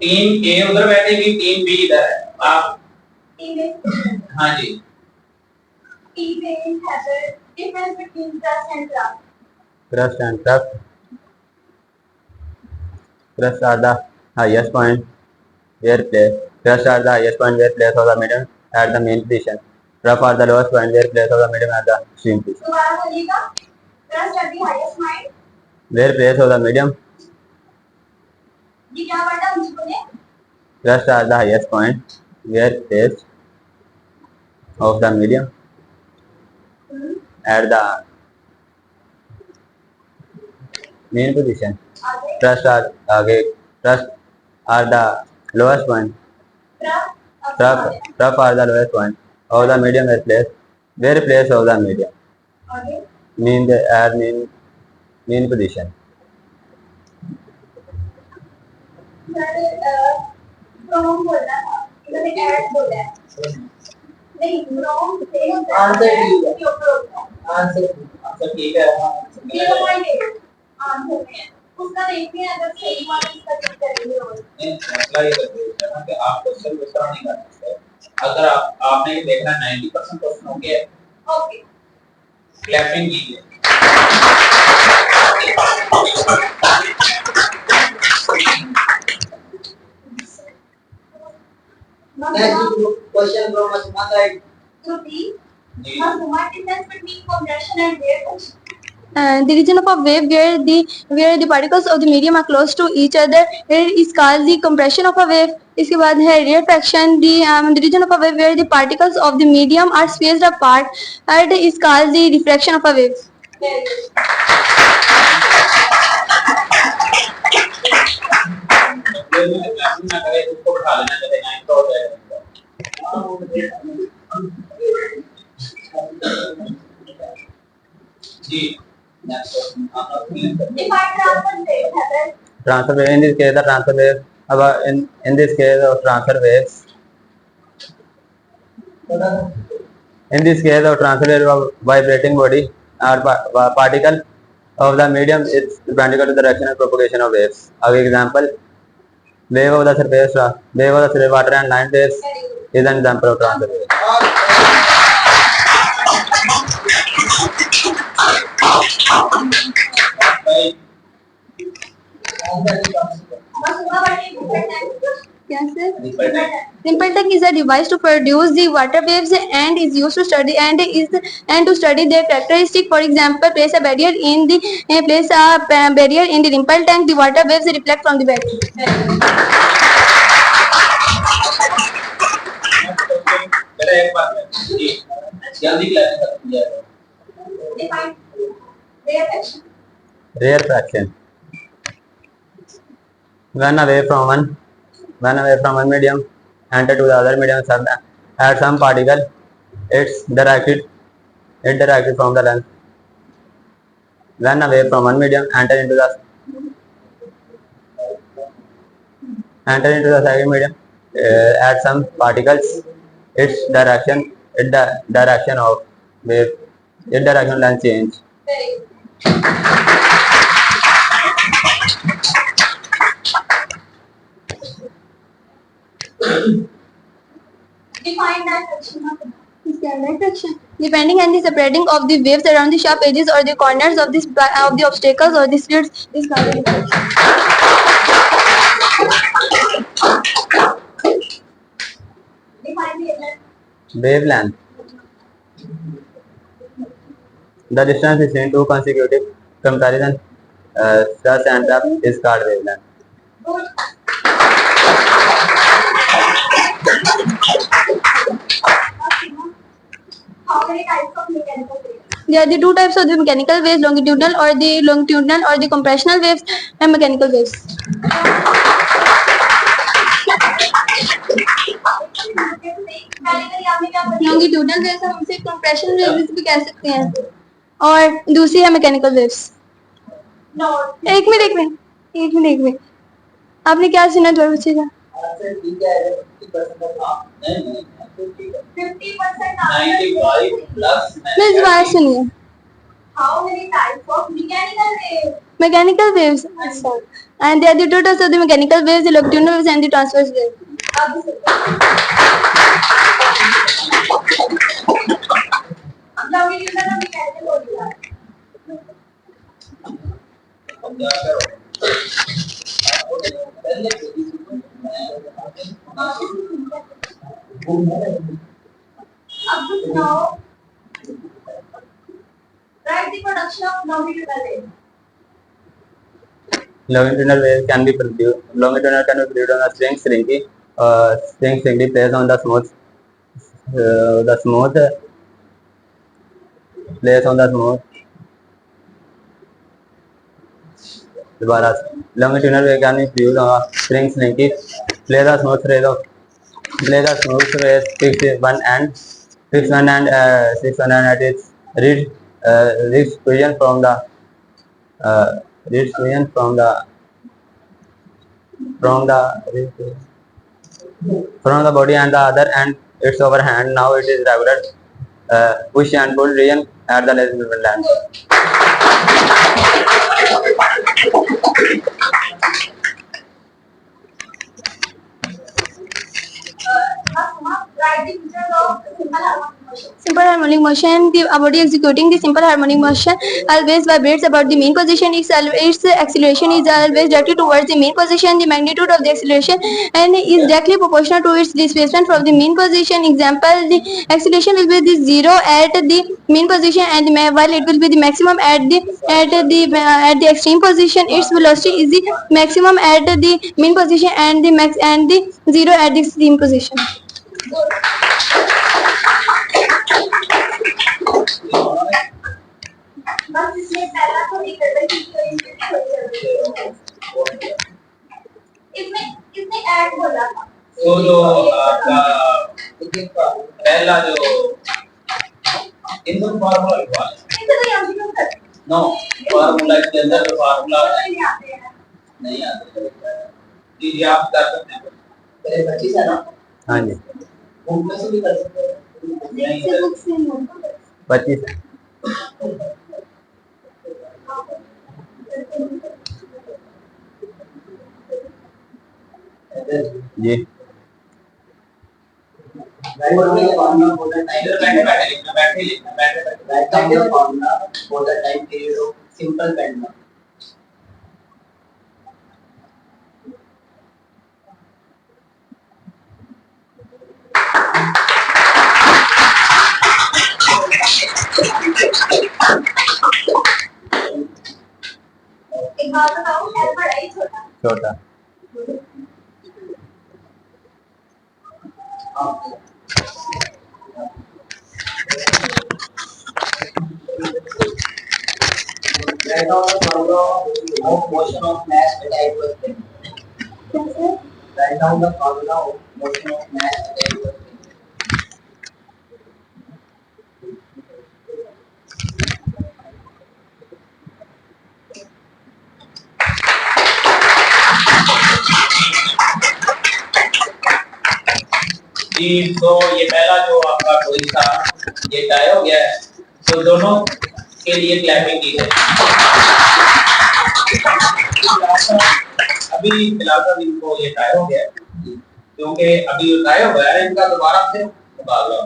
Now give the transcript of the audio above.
Team ए उधर बैठेगी, team B इधर है। आप टीम ए, हाँ जी, team A has a difference between trust and trust. Trust and trust. Trust are the highest point where place. Trust are the highest point where place of the medium at the main position. Trust are the lowest point where place of the medium at the extreme position. दोबारा बोलिएगा। Trust at the highest point. Where place of the medium. ये क्या word है मुझे बोलिए। Trust are the highest point where place of the medium at the main position. Trust are the lowest point. Trust are the lowest point of the medium where place of the medium. Mean the at mean position. From बोलना था, इधर एक add बोला है। नहीं, from से answer ठीक है। के ऊपर होता है। आंसर ठीक है। ये पॉइंट है आंसर में। उसका देखते हैं अगर सही वाला इसका चेक करेंगे और नहीं मसला ये करते हैं ना कि आप क्वेश्चन को इस तरह नहीं कर सकते। अगर आपने ये देखना 90% क्वेश्चन हो गया, ओके क्लैपिंग कीजिए। Question from Asma side. Shruti, ji what is the difference between compression and rate? The region of a wave where the particles of the medium are close to each other is called the compression of a wave. इसके बाद है rarefaction. The region of a wave where the particles of the medium are spaced apart is called the diffraction of a wave. Clapping ना करे उसको बैठा लेना, जैसे 9 तो हो जाएगा। जी नेक्स्ट क्वेश्चन आप अपनी Define transfer rate, Heather. Transfer wave in this case the transfer wave in this case of transfer waves. In this case of transfer wave of vibrating body or particle of the medium is perpendicular to the direction of propagation of waves. For example, wave of the surface water and line waves is an example of transfer wave. भाई Masuma, what is different? Yes, sir. Ripple time Ripple tank is a device to produce the water waves and is used to study to study their characteristic. For example, place a barrier in the ripple tank. The water waves reflect from the barrier. बेटा एक बात है जी जल्दी clapping कर दिया जाए। Define rarefaction. Rarefaction. When a wave from one medium enter to the other medium at some particle, it directed from the length. When a wave from one medium enter into the second medium at some particles, its direction of wave, its direction length change. Very good. Define diffraction. Diffraction. Depending on the spreading of the waves around the sharp edges or the corners of the obstacles or the slits, is called a diffraction. Define wavelength. Wavelength. The distance between two consecutive comparison thrust and trap is called wavelength. Good. How many types of mechanical waves? There are the two types of the mechanical waves, longitudinal or the compressional waves and mechanical waves. Mechanically आपने क्या बोला? Longitudinal waves हम उसे compression waves भी कह सकते हैं और दूसरी है mechanical waves. No. एक मिनट आपने क्या सुना थोड़ा पूछेगा? आंसर ठीक है 50% हाँ नहीं ठीक है 50% 95 प्लस मेरी बात सुनिए. How many types of mechanical waves? Mechanical waves, and they are the two types of the mechanical waves: the longitudinal waves and the transverse waves. longitudinal अभी कैसे बोल दिया? अब सुनाओ. Write the production of longitudinal wave. Longitudinal wave can be produced. Longitudinal can be produced on a string shrinky. String shrinky placed on the smooth. Place on the smooth. दोबारा longitudinal wave can be produced on a string shrinky. Place a smooth trace fixed one end at its reach position from the body, and the other end its overhand. Now it is regular push and pull region at the lateral land. Write the features of simple harmonic motion. Simple harmonic motion: the body executing the simple harmonic motion always vibrates about the mean position. Its acceleration is always directed towards the mean position. The magnitude of the acceleration and is directly proportional to its displacement from the mean position. Example: the acceleration will be the zero at the mean position, and while it will be the maximum at the extreme position. Its velocity is the maximum at the mean position and the zero at the extreme position. बस इसमें पहला तो नहीं करता इसमें add बोला था. तो जो आपका पहला जो इनपुट फार्मूला लिखवा इसे तो हम क्यों करते हैं? नो फार्मूला के अंदर जो फार्मूला नहीं आते हैं. नहीं आता जी आप कर सकते हैं. पहले 25 है ना? हाँ जी, बुक में से भी कर सकते हैं. नहीं से बुक से नहीं. 25 जी. बैठे लिखना Write down the formula for the time period of simple pendulum. एक बात बताओ, एल बड़ा ही छोटा. छोटा. Write down the formula of motion of mass at equal spin. Write down the formula of motion of mass at equal spin. जी. तो ये पहला जो आपका क्विज था ये तय हो गया है. तो दोनों के लिए क्लैपिंग की है. अभी फिलहाल तो इनको ये तय हो गया है क्योंकि अभी तय हो गया है इनका दोबारा से मुकाबला.